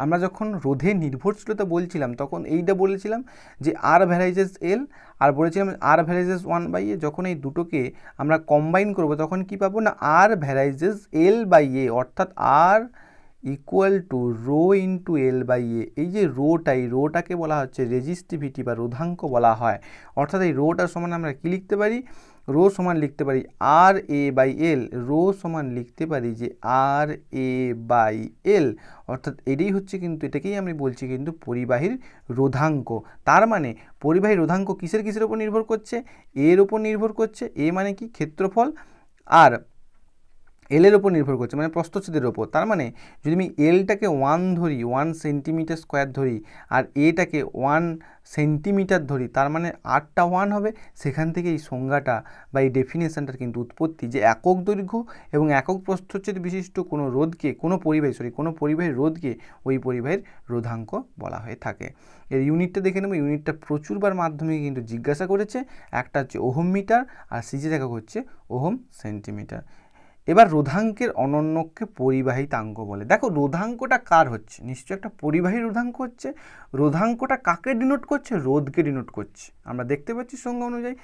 আমরা যখন রোধের নির্ভরশীলতা বলছিলাম তখন এইটা বলেছিলাম যে আর ভ্যারাইজেস এল, আর বলেছিলাম আর ভ্যারাইজেস 1/a। যখন এই দুটোকে আমরা কম্বাইন করব তখন কি পাবো না, আর ভ্যারাইজেস L/a, অর্থাৎ R equal to rho into L/a। এই যে রোটা, এই রোটাকে বলা হচ্ছে রেজিস্টিভিটি বা রোধাঙ্ক বলা হয়। অর্থাৎ এই রোটার সমান আমরা কি লিখতে পারি, রো সমান লিখতে পারি RA/L। রো সমান লিখতে পারি যে RA/L, অর্থাৎ এটাই হচ্ছে কিন্তু, এটাকেই আমি বলছি কিন্তু পরিবাহীর রোধাঙ্ক। তার মানে পরিবাহী রোধাঙ্ক কিসের উপর নির্ভর করছে, এর উপর নির্ভর করছে। এ মানে কি, ক্ষেত্রফল, আর এলের ওপর নির্ভর করছে মানে প্রস্থচ্ছেদের ওপর। তার মানে যদি আমি এলটাকে 1 ধরি, 1 সেন্টিমিটার স্কোয়ার ধরি, আর এটাকে 1 সেন্টিমিটার ধরি, তার মানে আরটা 1 হবে। সেখান থেকে এই সংজ্ঞাটা বা এই ডেফিনেশনটার কিন্তু উৎপত্তি, যে একক দৈর্ঘ্য এবং একক প্রস্থচ্ছেদ বিশিষ্ট কোনো রোধকে, কোনো পরিবাহীর রোধকে ওই পরিবাহীর রোধাঙ্ক বলা হয়ে থাকে। এর ইউনিটটা দেখে নেব। ইউনিটটা প্রচুরবার মাধ্যমিকে কিন্তু জিজ্ঞাসা করেছে। একটা হচ্ছে ওহম মিটার, আর সিজের একক হচ্ছে ওহম সেন্টিমিটার। এবার রোধাঙ্কের অনন্যকে পরিবাহিতাঙ্ক বলে। দেখো রোধাঙ্কটা কার হচ্ছে, নিশ্চয়ই একটা পরিবাহী রোধাঙ্ক হচ্ছে। রোধাঙ্কটা কাকে ডিনোট করছে, রোধকে ডিনোট করছে, আমরা দেখতে পাচ্ছি সংজ্ঞা অনুযায়ী।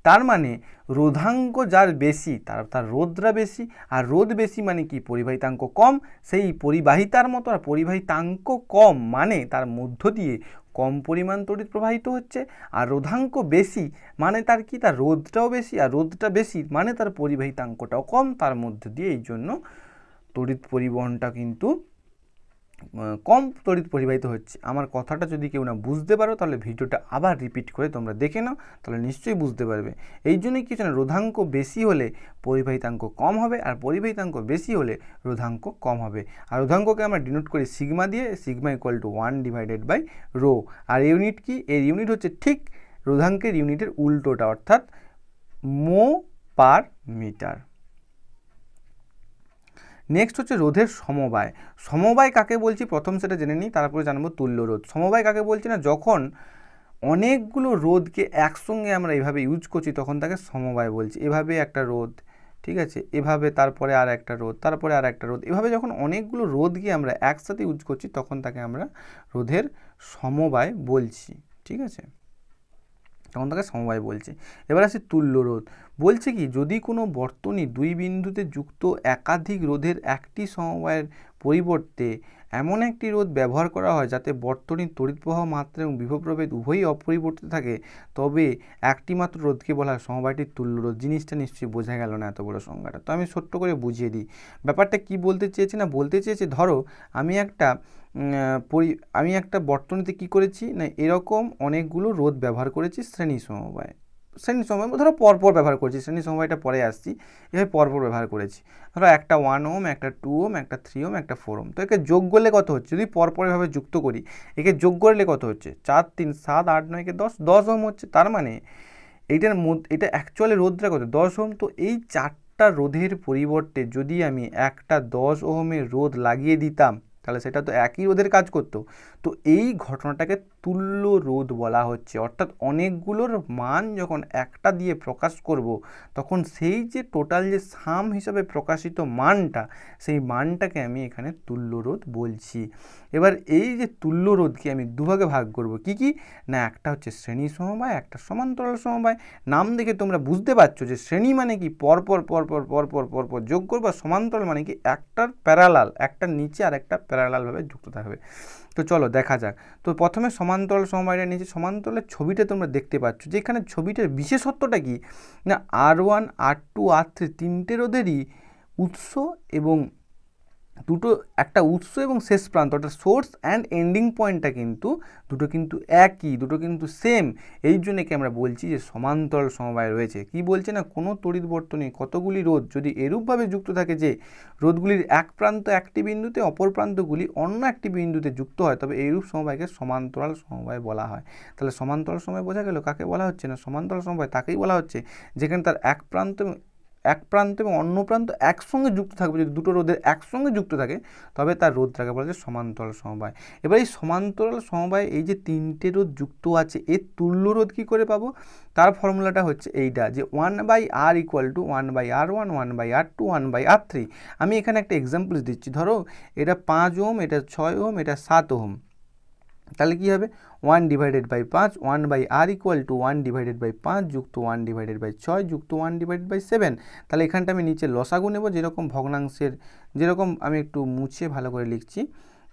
তার মানে রোধাঙ্ক যার বেশি তার রোধটা বেশি, আর রোধ বেশি মানে কি, পরিবাহিতাঙ্ক কম। সেই পরিবাহিতার মতো আর পরিবাহিতাঙ্ক কম মানে তার মধ্য দিয়ে কম পরিমাণ তড়িৎ প্রবাহিত হচ্ছে। আর রোধাঙ্ক বেশি মানে তার কি, তার রোধটাও বেশি, আর রোধটা বেশি মানে তার পরিবাহিতাঙ্কটাও কম। তার মধ্যে দিয়ে এই জন্য তড়িৎ পরিবহনটা কিন্তু কম তড়িৎ পরিবাহিত হচ্ছে। আমার কথাটা যদি কেউ না বুঝতে পারো তাহলে ভিডিওটা আবার রিপিট করে তোমরা দেখে নাও, তাহলে নিশ্চয়ই বুঝতে পারবে। এই জন্যই কি জানো, রোধাঙ্ক বেশি হলে পরিবাহিতাঙ্ক কম হবে, আর পরিবাহিতাঙ্ক বেশি হলে রোধাঙ্ক কম হবে। আর রোধাঙ্ককে আমরা ডিনোট করি সিগমা দিয়ে, সিগমা ইকুয়াল টু 1/ρ। আর ইউনিট কি, এর ইউনিট হচ্ছে ঠিক রোধাঙ্কের ইউনিটের উল্টোটা, অর্থাৎ মো পার মিটার। নেক্সট হচ্ছে রোধের সমবায়। সমবায় কাকে বলছি প্রথম সেটা জেনে নিই, তারপরে জানবো তুল্য রোধ। সমবায় কাকে বলছি না, যখন অনেকগুলো রোধকে একসঙ্গে আমরা এভাবে ইউজ করছি তখন তাকে সমবায় বলছি। এভাবে একটা রোধ, ঠিক আছে, এভাবে তারপরে আর একটা রোধ, তারপরে আর একটা রোধ, এভাবে যখন অনেকগুলো রোধকে আমরা একসাথে ইউজ করছি তখন তাকে আমরা রোধের সমবায় বলছি, ঠিক আছে, তখন তাকে সমবায় বলছে। এবার আসি তুল্য রোধ। বলছে কি, যদি কোনো বর্তনী দুই বিন্দুতে যুক্ত একাধিক রোধের একটি সমবায়ের পরিবর্তে এমন একটি রোধ ব্যবহার করা হয় যাতে বর্তনীর তড়িৎ প্রবাহ মাত্রা এবং বিভব প্রভেদ উভয়ই অপরিবর্তিত থাকে, তবে একটি মাত্র রোধকে বলা হয় সমবায়টির তুল্য রোধ। জিনিসটা নিশ্চয়ই বোঝা গেল না এত বড় সংজ্ঞাটা, তো আমি ছোট্ট করে বুঝিয়ে দিই ব্যাপারটা কি বলতে চেয়েছি। না বলতে চেয়েছি, ধরো আমি একটা বর্তনীতে কি করেছি না, এরকম অনেকগুলো রোধ ব্যবহার করেছি শ্রেণী সমবায় ধরো পরপর ব্যবহার করেছি, শ্রেণী সমবায়টা পরে আসছি, এভাবে পরপর ব্যবহার করেছি। ধরো একটা 1 ওহম, একটা 2 ওহম, একটা 3 ওহম, একটা 4 ওহম। তো একে যোগ করলে কত হচ্ছে, যদি পরপর এভাবে যুক্ত করি, একে যোগ করলে কত হচ্ছে, 4 3 7 8 9 কে 10 ওহম হচ্ছে। তার মানে এটা অ্যাকচুয়ালি রোধটা কত, 10 ওহম। তো এই 4টা রোধের পরিবর্তে যদি আমি একটা 10 ওহমের রোধ লাগিয়ে দিতাম তাহলে সেটা তো একই রোধের কাজ করতো। তো এই ঘটনাটাকে তুল্য রোধ বলা হচ্ছে। অর্থাৎ অনেকগুলোর মান যখন একটা দিয়ে প্রকাশ করব তখন সেই যে টোটাল যে সাম হিসাবে প্রকাশিত মানটা, সেই মানটাকে আমি এখানে তুল্য রোধ বলছি। এবার এই যে তুল্য রোধকে আমি দুভাগে ভাগ করব, কি কি না, একটা হচ্ছে শ্রেণী সমবায়, একটা সমান্তরাল সমবায়। নাম দেখে তোমরা বুঝতে পারছো যে শ্রেণী মানে কি পরপর পরপর পরপর পরপর যোগ করবো, আর সমান্তরাল মানে কি একটার প্যারালাল, একটা নিচে আর একটা প্যারালালভাবে যুক্ত থাকবে। তো চলো দেখা যাক। তো প্রথমে সমান্তরাল সমবায়টা নিচে, সমান্তরালের ছবিটা তোমরা দেখতে পাচ্ছ যে এখানে ছবিটার বিশেষত্বটা কি না, R1 R2 R3 তিনটে রোধেরই উৎস এবং দুটো, একটা উৎস এবং শেষ প্রান্ত অর্থাৎ সোর্স অ্যান্ড এন্ডিং পয়েন্টটা কিন্তু দুটো কিন্তু একই, দুটো কিন্তু সেম। এই জন্য কি আমরা বলছি যে সমান্তরাল সমবায় রয়েছে। কি বলছে না, কোনো তড়িৎ বর্তনী কতগুলি রোধ যদি এরূপভাবে যুক্ত থাকে যে রোধগুলির এক প্রান্ত একটি বিন্দুতে, অপর প্রান্তগুলি অন্য একটি বিন্দুতে যুক্ত হয়, তবে এইরূপ সমবায়কে সমান্তরাল সমবায় বলা হয়। তাহলে সমান্তরাল সমবায় বোঝা গেল কাকে বলা হচ্ছে না, সমান্তরাল সমবায় তাকেই বলা হচ্ছে যেখানে তার এক প্রান্ত এবং অন্য প্রান্ত একসঙ্গে যুক্ত থাকবে। যদি দুটো রোধের একসঙ্গে যুক্ত থাকে তবে তার রোধটাকে বলা হচ্ছে সমান্তরাল সমবায়। এবার এই সমান্তরাল সমবায় এই যে তিনটে রোধ যুক্ত আছে, এর তুল্য রোধ কী করে পাবো, তার ফর্মুলাটা হচ্ছে এইটা, যে 1/r equal to 1/r1, 1/r2, 1/r3। আমি এখানে একটা এক্সাম্পল দিচ্ছি, ধরো এটা 5 ওহম, এটা 6 ওহম, এটা 7 ওহম। তাহলে কী হবে, 1/5, 1/r ইকুয়াল টু 1/5 যুক্ত 1/6 যুক্ত 1/7। তাহলে এখানটা আমি নিচে লসাগু নেব, যেরকম ভগ্নাংশের, যেরকম আমি একটু মুছে ভালো করে লিখছি।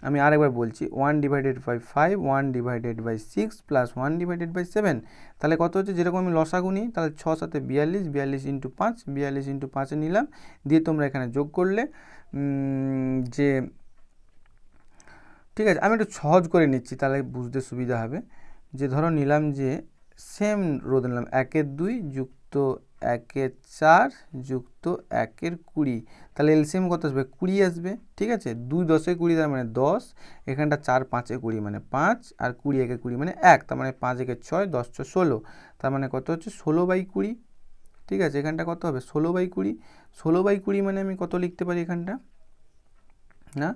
আমি আরেকবার বলছি, 1/5, 1/6 প্লাস 1/7। তাহলে কত হচ্ছে, যেরকম আমি লসাগু নিই, তাহলে 6 7 42, 42 ইন্টু 5, 42 ইন্টু 5 নিলাম, দিয়ে তোমরা এখানে যোগ করলে যে, ঠিক আছে, আমি একটু সহজ করে নিচ্ছি তাহলে বুঝতে সুবিধা হবে। যে ধরো নিলাম যে সেম রোধ নিলাম 1/2 যুক্ত 1/4 যুক্ত 1/20, তাহলে এলসিএম কত আসবে, 20 আসবে। ঠিক আছে, 2 10 20 তার মানে 10, এখানটা 4 5 20 মানে 5, আর 20 1 20 মানে 1, তার মানে 5 1 6, 10 6 16, তার মানে কত হচ্ছে 16/20। ঠিক আছে, এখানটা কত হবে 16/20, 16/20 মানে আমি কত লিখতে পারি এখানটা, না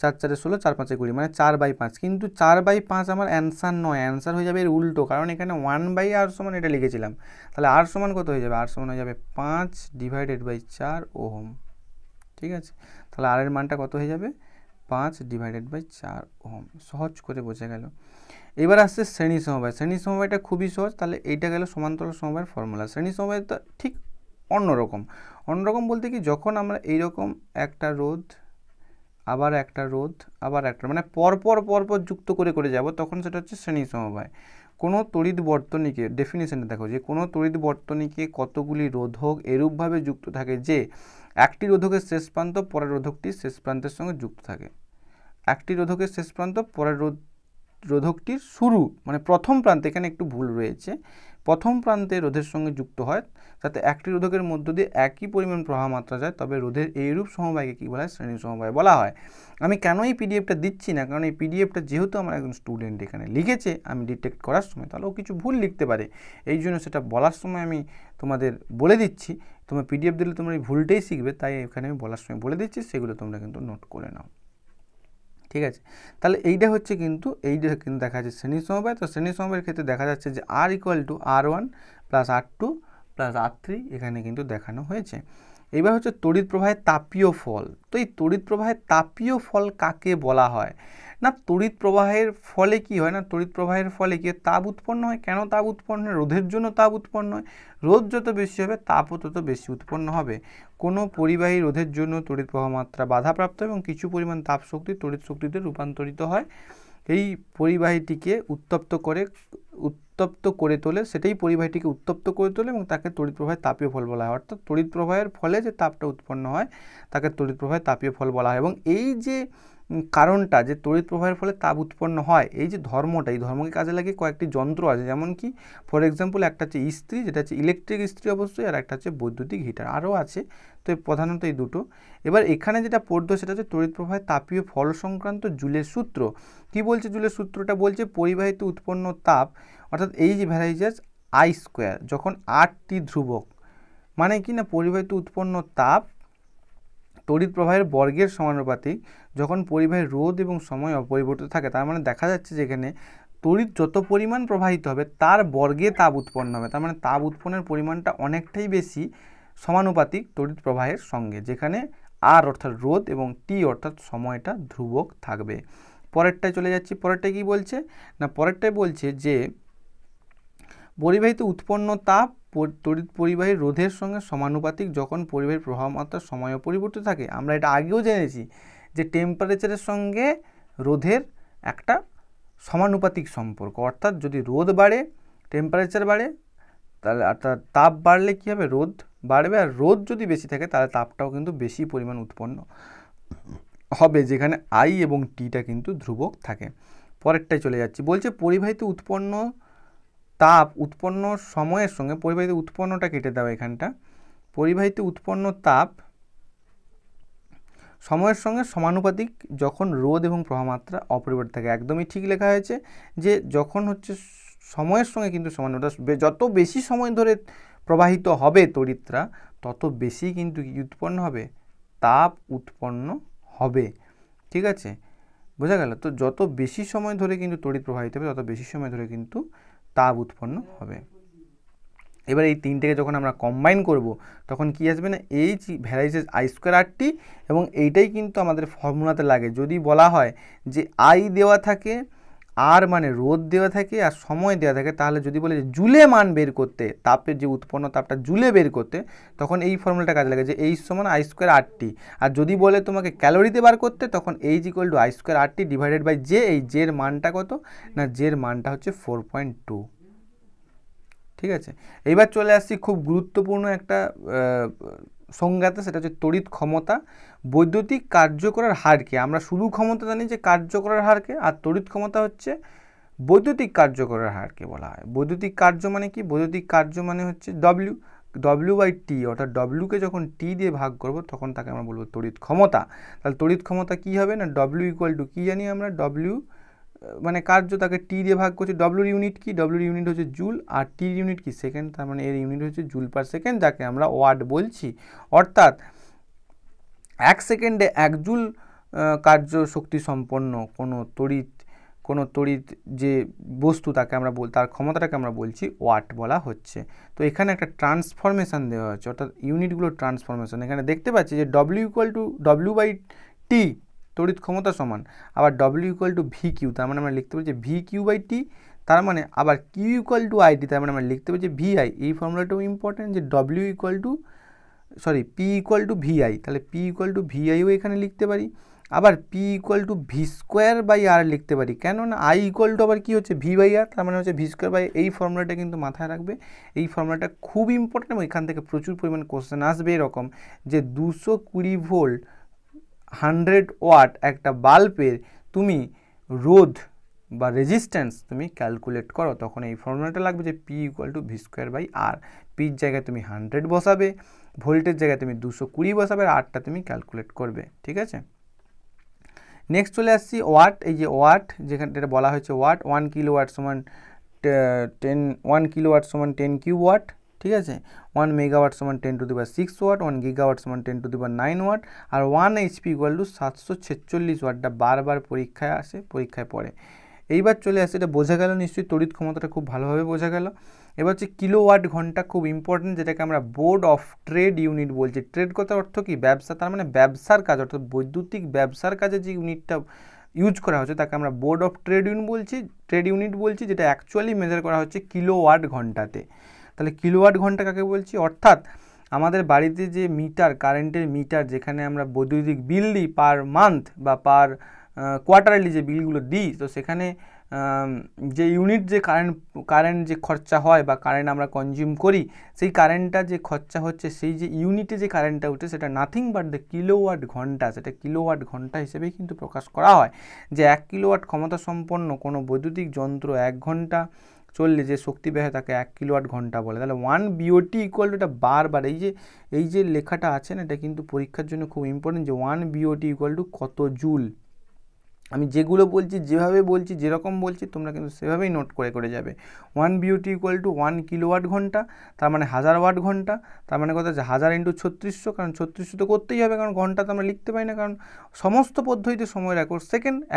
4 4 16, 4 5 20 মানে 4/5। কিন্তু 4/5 আমার অ্যান্সার নয়, অ্যান্সার হয়ে যাবে এর উল্টো, কারণ এখানে 1/r সমান এটা লিখেছিলাম। তাহলে r সমান কত হয়ে যাবে, r সমান হয়ে যাবে 5/4 ওহম। ঠিক আছে, তাহলে r এর মানটা কত হয়ে যাবে, 5/4 ওহম। সহজ করে বোঝা গেল। এবার আসছে শ্রেণী সমবায়। শ্রেণী সমবায়টা খুবই সহজ। তাহলে এইটা গেল সমান্তরাল সমবায়ের ফর্মুলা। শ্রেণী সমবায়টা ঠিক অন্যরকম। অন্যরকম বলতে কি, যখন আমরা এইরকম একটা রোধ, আবার একটা রোধ, আবার একটা, মানে পরপর যুক্ত করে করে যাব, তখন সেটা হচ্ছে শ্রেণী সমবায়। কোনো তড়িৎ বর্তনীকে, ডেফিনিশনে দেখো, যে কোনো তড়িৎ বর্তনীকে কতগুলি রোধক এরূপভাবে যুক্ত থাকে যে একটি রোধকের শেষ প্রান্ত পরের রোধকটির শেষ প্রান্তের সঙ্গে যুক্ত থাকে। একটি রোধকের শেষ প্রান্ত পরের রোধকটির শুরু, মানে প্রথম প্রান্তে, এখানে একটু ভুল রয়েছে, প্রথম প্রান্তে রোধের সঙ্গে যুক্ত হয়, যাতে একটি রোধকের মধ্য দিয়ে একই পরিমাণ প্রবাহ মাত্রা যায়, তবে রোধের এইরূপ সমবায়কে কী বলা হয়, শ্রেণী সমবায় বলা হয়। আমি কেন এই পিডিএফটা দিচ্ছি না, কারণ এই পিডিএফটা যেহেতু আমার একজন স্টুডেন্ট এখানে লিখেছে, আমি ডিটেক্ট করার সময় তাহলে ও কিছু ভুল লিখতে পারে, এই জন্য সেটা বলার সময় আমি তোমাদের বলে দিচ্ছি। তোমার পিডিএফ দিলে তোমরা এই ভুলটাই শিখবে, তাই এখানে আমি বলার সময় বলে দিচ্ছি, সেগুলো তোমরা কিন্তু নোট করে নাও। ঠিক আছে, তাহলে এইটা হচ্ছে কিন্তু দেখা যাচ্ছে শ্রেণী সমবায়। তো শ্রেণী সমবায়ের ক্ষেত্রে দেখা যাচ্ছে যে r equal to r1 plus r2 plus r3 এখানে কিন্তু দেখানো হয়েছে। এবার হচ্ছে তড়িৎ প্রবাহের তাপীয় ফল। তো এই তড়িৎ প্রবাহের তাপীয় ফল কাকে বলা হয়, না তড়িৎ প্রবাহের ফলে কি হয়, না তড়িৎ প্রবাহের ফলে কি তাপ উৎপন্ন হয়। কেন তাপ উৎপন্ন হয়, রোধের জন্য তাপ উৎপন্ন হয়। রোধ যত বেশি হবে তাপও তত বেশি উৎপন্ন হবে। কোনো পরিবাহী রোধের জন্য তড়িৎ প্রবাহ মাত্রা বাধাপ্রাপ্ত এবং কিছু পরিমাণ তাপ শক্তি তড়িৎ শক্তিতে রূপান্তরিত হয়। এই পরিবাহীটিকে উত্তপ্ত করে তোলে, সেটাই পরিবাহীটিকে উত্তপ্ত করে তোলে এবং তাকে তড়িৎ প্রবাহের তাপীয় ফল বলা হয়। অর্থাৎ তড়িৎ প্রবাহের ফলে যে তাপটা উৎপন্ন হয় তাকে তড়িৎ প্রবাহের তাপীয় ফল বলা হয়। এবং এই যে কারণটা, যে তড়িৎ প্রবাহের ফলে তাপ উৎপন্ন হয়, এই যে ধর্মটা, এই ধর্মকে কাজে লাগিয়ে কয়েকটি যন্ত্র আছে, যেমন কি ফর এক্সাম্পল একটা হচ্ছে ইস্ত্রি, যেটা হচ্ছে ইলেকট্রিক ইস্ত্রি অবশ্যই, আর একটা হচ্ছে বৈদ্যুতিক হিটার, আরও আছে। তো প্রধানত এই দুটো। এবার এখানে যেটা পড়তো সেটা হচ্ছে তড়িৎ প্রবাহের তাপীয় ফল সংক্রান্ত জুলের সূত্র। কি বলছে জুলের সূত্রটা, বলছে পরিবাহিত উৎপন্ন তাপ, অর্থাৎ এই যে ভ্যারাইজাস I², যখন RT ধ্রুবক, মানে কি না পরিবাহিত উৎপন্ন তাপ তড়িৎ প্রবাহের বর্গের সমানুপাতিক যখন পরিবাহীর রোধ এবং সময় অপরিবর্তিত থাকে। তার মানে দেখা যাচ্ছে যে এখানে তড়িৎ যত পরিমাণ প্রবাহিত হবে তার বর্গে তাপ উৎপন্ন হবে। তার মানে তাপ উৎপন্নের পরিমাণটা অনেকটাই বেশি সমানুপাতিক তড়িৎ প্রবাহের সঙ্গে, যেখানে আর অর্থাৎ রোধ এবং টি অর্থাৎ সময়টা ধ্রুবক থাকবে। পরেরটায় চলে যাচ্ছি। পরেরটায় কি বলছে, না পরেরটায় বলছে যে পরিবাহিত উৎপন্ন তাপ তড়িৎ পরিবাহী রোধের সঙ্গে সমানুপাতিক যখন পরিবাহীর প্রবাহ মাত্রা সময় পরিবর্তিত থাকে। আমরা এটা আগেও জেনেছি যে টেম্পারেচারের সঙ্গে রোধের একটা সমানুপাতিক সম্পর্ক, অর্থাৎ যদি রোধ বাড়ে টেম্পারেচার বাড়ে, তাহলে অর্থাৎ তাপ বাড়লে কী হবে, রোধ বাড়বে, আর রোদ যদি বেশি থাকে তাহলে তাপটাও কিন্তু বেশি পরিমাণ উৎপন্ন হবে, যেখানে আই এবং টিটা কিন্তু ধ্রুবক থাকে। পরেরটাই চলে যাচ্ছি, বলছে পরিবাহিত উৎপন্ন তাপ উৎপন্ন সময়ের সঙ্গে, পরিবাহিত উৎপন্নটা কেটে দাও এখানটা, পরিবাহিত উৎপন্ন তাপ সময়ের সঙ্গে সমানুপাতিক যখন রোধ এবং প্রবাহমাত্রা অপরিবর্তিত থাকে। একদমই ঠিক লেখা হয়েছে যে যখন হচ্ছে সময়ের সঙ্গে কিন্তু সমানুপাতিক, যত বেশি সময় ধরে প্রবাহিত হবে তড়িৎরা তত বেশি কিন্তু কি উৎপন্ন হবে, তাপ উৎপন্ন হবে। ঠিক আছে, বোঝা গেল? তো যত বেশি সময় ধরে কিন্তু তড়িৎ প্রবাহিত হবে তত বেশি সময় ধরে কিন্তু তাপ উৎপন্ন হবে। এবার এই তিনটেকে যখন আমরা কম্বাইন করব তখন কি আসবে না, এইচ ভ্যারাইসেস আই স্কোয়ার আর টি, এবং এইটাই কিন্তু আমাদের ফর্মুলাতে লাগে। যদি বলা হয় যে আই দেওয়া থাকে, আর মানে রোধ দেওয়া থাকে, আর সময় দেওয়া থাকে, তাহলে যদি বলে যে জুলে মান বের করতে, তাপের যে উৎপন্ন তাপটা জুলে বের করতে, তখন এই ফর্মুলাটা কাজে লাগে যে এইচ সমান আই স্কোয়ার আর টি। আর যদি বলে তোমাকে ক্যালোরিতে বার করতে, তখন H equal to I square R T divided by J. এই জের মানটা কত না, জের মানটা হচ্ছে 4.2। ঠিক আছে, এইবার চলে আসছি খুব গুরুত্বপূর্ণ একটা সংজ্ঞাতে, সেটা হচ্ছে তড়িৎ ক্ষমতা। বৈদ্যুতিক কার্য করার হারকে আমরা শুধু ক্ষমতা জানি যে কার্য করার হারকে, আর তড়িৎ ক্ষমতা হচ্ছে বৈদ্যুতিক কার্য করার হারকে বলা হয়। বৈদ্যুতিক কার্য মানে কি, বৈদ্যুতিক কার্য মানে হচ্ছে ডব্লিউ বাই টি, অর্থাৎ ডব্লিউকে যখন টি দিয়ে ভাগ করব তখন তাকে আমরা বলবো তড়িৎ ক্ষমতা। তাহলে তড়িৎ ক্ষমতা কি হবে না, ডব্লিউ ইকুয়াল টু কি জানি আমরা, ডব্লিউ মানে কার্য, তাকে টি দিয়ে ভাগ করছি। ডব্লিউর ইউনিট কি, ডব্লিউর ইউনিট হচ্ছে জুল, আর টির ইউনিট কি সেকেন্ড, তার মানে এর ইউনিট হচ্ছে জুল পার সেকেন্ড, যাকে আমরা ওয়াট বলছি। অর্থাৎ 1 সেকেন্ডে 1 জুল কার্য শক্তি সম্পন্ন কোনো তড়িৎ যে বস্তু তাকে আমরা তার ক্ষমতাটাকে আমরা বলছি ওয়াট বলা হচ্ছে। তো এখানে একটা ট্রান্সফরমেশান দেওয়া হচ্ছে, অর্থাৎ ইউনিটগুলোর ট্রান্সফরমেশান। এখানে দেখতে পাচ্ছি যে W equal to W by T তড়িৎ ক্ষমতা সমান, আবার W equal to V Q, তার মানে আমরা লিখতে পারি যে ভি কিউ বাই টি, তার মানে আবার Q equal to I T, তার মানে আমরা লিখতে পারি যে ভি আই। এই ফর্মুলাটাও ইম্পর্টেন্ট যে W equal to P equal to V I, তাহলে পি ইকুয়াল টু ভি আইও এখানে লিখতে পারি। আবার P equal to V square by R লিখতে পারি, কেন না আই ইকুয়াল টু আবার কী হচ্ছে ভি বাই আর, তার মানে হচ্ছে ভি স্কোয়ার বাই। এই ফর্মুলাটা কিন্তু মাথায় রাখবে, এই ফর্মুলাটা খুব ইম্পর্টেন্ট, এবং এখান থেকে প্রচুর পরিমাণ কোশ্চেন আসবে এরকম যে 220 ভোল্ট 100 ওয়াট একটা বাল্বের তুমি রোধ বা রেজিস্ট্যান্স তুমি ক্যালকুলেট করো, তখন এই ফর্মুলাটা লাগবে যে P equal to V square by R. পির জায়গায় তুমি 100 বসাবে, ভোল্টের জায়গায় তুমি 220 বসাবে, আর আরটা তুমি ক্যালকুলেট করবে। ঠিক আছে, নেক্সট চলে আসছি ওয়াট। এই যে ওয়াট, যেখানে এটা বলা হয়েছে ওয়াট, 1 কিলোওয়াট সমান 1 কিলোওয়াট সমান 10 কিউ ওয়াট। ঠিক আছে, 1 মেগাওয়াট সমান 10 to the power 6 watt, 1 gigawatt সমান 10 টু দি পাওয়ার 9 ওয়াট, আর 1 এইচপি ইকুয়াল টু 746 ওয়াটটা বারবার পরীক্ষায় আসে, পরীক্ষায় পড়ে। এইবার চলে আসছে, এটা বোঝা গেল নিশ্চয়ই, তড়িৎ ক্ষমতাটা খুব ভালোভাবে বোঝা গেল। এবার হচ্ছে কিলোওয়াট ঘন্টা, খুব ইম্পর্টেন্ট, যেটাকে আমরা বোর্ড অফ ট্রেড ইউনিট বলছি। ট্রেড কথার অর্থ কি, ব্যবসা, তার মানে ব্যবসার কাজ, অর্থাৎ বৈদ্যুতিক ব্যবসার কাজে যে ইউনিটটা ইউজ করা হচ্ছে তাকে আমরা বোর্ড অফ ট্রেড ইউনিট বলছি, যেটা অ্যাকচুয়ালি মেজার করা হচ্ছে কিলোওয়াট ঘন্টাতে। তাহলে কিলোওয়াট ঘন্টা কাকে বলছি, অর্থাৎ আমাদের বাড়িতে যে মিটার, কারেন্টের মিটার, যেখানে আমরা বৈদ্যুতিক বিল দিই পার মান্থ বা পার কোয়ার্টারলি যে বিলগুলো দিই, তো সেখানে যে ইউনিট যে কারেন্ট যে খরচা হয় বা কারেন্ট আমরা কনজিউম করি, সেই কারেন্টটা যে খরচা হচ্ছে, সেই যে ইউনিটে যে কারেন্টটা উঠে, সেটা নাথিং বাট দ্য কিলোওয়াট ঘন্টা, সেটা কিলোওয়াট ঘন্টা হিসেবেই কিন্তু প্রকাশ করা হয়। যে 1 কিলোওয়াট ক্ষমতা সম্পন্ন কোনো বৈদ্যুতিক যন্ত্র 1 ঘন্টা চললে যে শক্তি ব্যয় হয় তাকে 1 কিলোওয়াট ঘন্টা বলে। তাহলে 1 বিওটি ইকুয়াল টু, এটা বারবার এই যে লেখাটা আছে না, এটা কিন্তু পরীক্ষার জন্য খুব ইম্পর্টেন্ট, যে 1 বিওটি ইকুয়াল টু কত জুল। আমি যেগুলো বলছি, যেভাবে বলছি, যেরকম বলছি, তোমরা কিন্তু সেভাবেই নোট করে যাবে। 1 বিওটি ইকুয়াল টু 1 কিলোওয়াট ঘন্টা, তার মানে 1000 ওয়াট ঘন্টা, তার মানে কথা হচ্ছে 1000 ইন্টু 3600, কারণ 3600 তো করতেই হবে, কারণ ঘন্টা তো আমরা লিখতে পারি না, কারণ সমস্ত পদ্ধতিতে সময়ের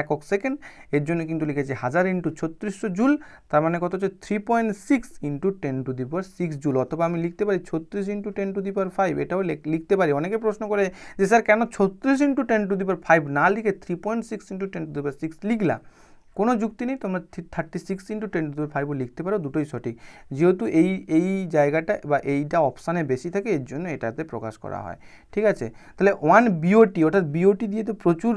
একক সেকেন্ড, এর জন্য কিন্তু লিখেছি 1000 ইন্টু 3600 জুল, তার মানে কত হচ্ছে 3.6 into 10 to the power 6 joule. অথবা আমি লিখতে পারি 36 ইন্টু 10 টু দি পাওয়ার 5, এটাও লিখতে পারি। অনেকে প্রশ্ন করে যে স্যার কেন 36 ইন্টু 10 টু দি পাওয়ার 5 না লিখে 3.6 ইন্টু 10 টু দি পাওয়ার 6 লিখলা, কোনো যুক্তি নেই। তোমরা 36 ইন্টু 10 টু দি পাওয়ার 5 লিখতে পারো, দুটোই সঠিক। যেহেতু এই জায়গাটা বা এইটা অপশানে বেশি থাকে, এর জন্য এটাতে প্রকাশ করা হয়। ঠিক আছে, তাহলে 1 বিওটি, অর্থাৎ বিওটি দিয়ে তো প্রচুর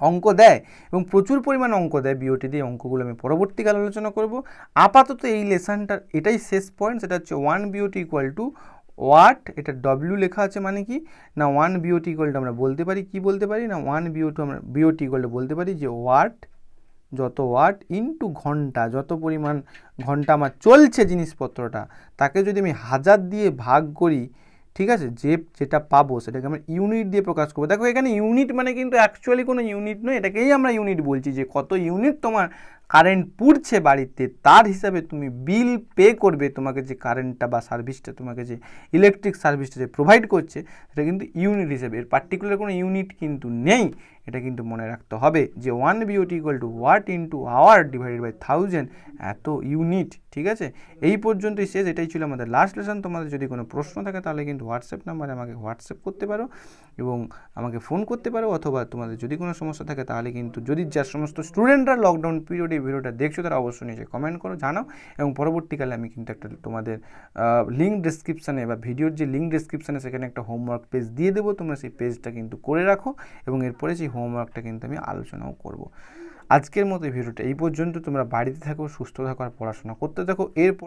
অঙ্ক দেয়, এবং প্রচুর পরিমাণ অঙ্ক দেয় বিওটি দিয়ে। অঙ্কগুলো আমি পরবর্তীকালে আলোচনা করব। আপাতত এই লেসনটার এটাই শেষ পয়েন্ট, সেটা হচ্ছে 1 বিওটি ইকুয়াল টু ওয়াট, এটা ডব্লিউ লেখা আছে মানে কি না 1 বিওটি ইকুয়াল টু আমরা বলতে পারি কি বলতে পারি না 1 বিওটি ইকুয়াল টু বলতে পারি যে ওয়াট, যত ওয়াট ইনটু ঘন্টা, যত পরিমাণ ঘন্টা আমার চলছে জিনিসপত্রটা, তাকে যদি আমি 1000 দিয়ে ভাগ করি, ঠিক আছে, যেটা পাবো সেটাকে আমরা ইউনিট দিয়ে প্রকাশ করবো। দেখো এখানে ইউনিট মানে কিন্তু অ্যাকচুয়ালি কোনো ইউনিট নয়, এটাকেই আমরা ইউনিট বলছি, যে কত ইউনিট তোমার কারেন্ট পুড়ছে বাড়িতে তার হিসাবে তুমি বিল পে করবে, তোমাকে যে কারেন্টটা বা সার্ভিসটা, তোমাকে যে ইলেকট্রিক সার্ভিসটা যে প্রোভাইড করছে সেটা কিন্তু ইউনিট হিসেবে, এর পার্টিকুলার কোনো ইউনিট কিন্তু নেই, এটা কিন্তু মনে রাখতে হবে যে 1 BOT equal to watt into hour divided by 1000, এত ইউনিট। ঠিক আছে, এই পর্যন্তই শেষ, এটাই ছিল আমাদের লাস্ট লেসন। তোমাদের যদি কোনো প্রশ্ন থাকে তাহলে কিন্তু হোয়াটসঅ্যাপ নাম্বারে আমাকে হোয়াটসঅ্যাপ করতে পারো এবং আমাকে ফোন করতে পারো, অথবা তোমাদের যদি কোনো সমস্যা থাকে তাহলে কিন্তু, যদি যার সমস্ত স্টুডেন্টরা লকডাউন পিরিয়ডে ভিডিওটা দেখছো তারা অবশ্যই নিচে কমেন্ট করো, জানাও, এবং পরবর্তীকালে আমি কিন্তু একটা তোমাদের লিঙ্ক ডেসক্রিপশানে বা ভিডিওর যে লিঙ্ক ডেসক্রিপশানে সেখানে একটা হোমওয়ার্ক পেজ দিয়ে দেবো, তোমরা সেই পেজটা কিন্তু করে রাখো, এবং এরপরে সেই হোমওয়ার্কটা কিন্তু আমি আলোচনাও করব। আজকের মতো ভিডিওটা এই পর্যন্ত। তোমরা বাড়িতে থাকো, সুস্থ থাকো আর পড়াশোনা করতে থাকো। এরপর